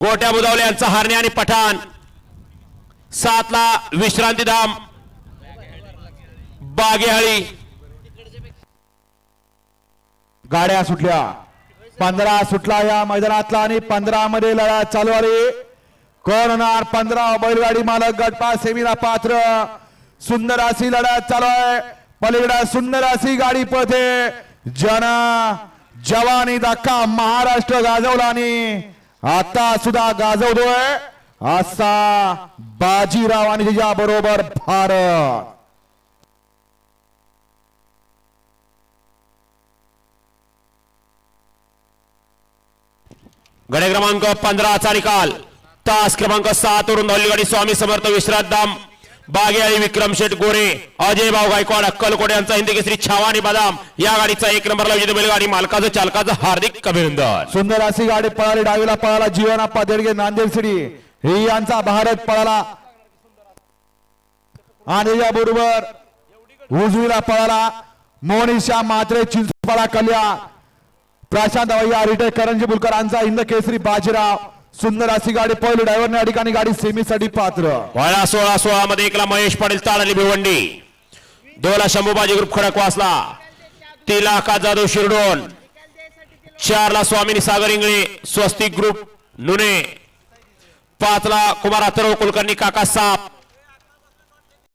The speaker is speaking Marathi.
गोट्या बुदावले यांचा हारणे आणि पठाण 7 ला विश्रांतीधाम बागेहळी गाड्या सुटल्या 15 सुटला या मैदानातला आणि 15 मध्ये लढत चालू आली कोण होणार 15 बैलगाडी मालक गटपास सेमीला पात्र सुंदर अशी लढत चालू आहे पलीकडे सुंदर अशी गाडी पळते जवानी धक्का महाराष्ट्र गाजवला आणि आता सुद्धा गाजवतोय असा बाजीराव आणि त्याच्या बरोबर भारत गडे क्रमांक 15 चा निकाल तास क्रमांक 7 वरून धावली गाडी स्वामी समर्थ विश्रांतधाम बागेहळी विक्रम शेठ गोरे अजय भाऊ गायकवाड अक्कलकोट यांचा हिंदी केसरी छावानी बदाम या गाडीचा 1 नंबरला विजेता बैलगाडी मालकाचं चालकाचं हार्दिक अभिनंदन सुंदर अशी गाडी पळाली डावीला पळाला जीवनाप्पा देडगे नांदेड सिटी ही यांचा भारत पळाला आणि या बरोबर उजवीला पळाला मोनिशा मात्रे चिंचपाडा कल्याण प्रशांत अवय्या रिटेक करंजी बुलकरांचा हिंद केसरी बाजीराव सुंदर अशी गाडी पहिली ड्रायव्हरने ठिकाणी गाडी सेमीसाठी पात्र 16 मध्ये 1 ला महेश पाटील ताडाली भिवंडी 2 ला शंभूबाजी ग्रुप खडकवासला 3 ला का जाधव शिरडोन 4 ला स्वामिनी सागर इंगळे स्वस्तिक ग्रुप नुने 5 ला कुमार अथर्व कुलकर्णी काका साप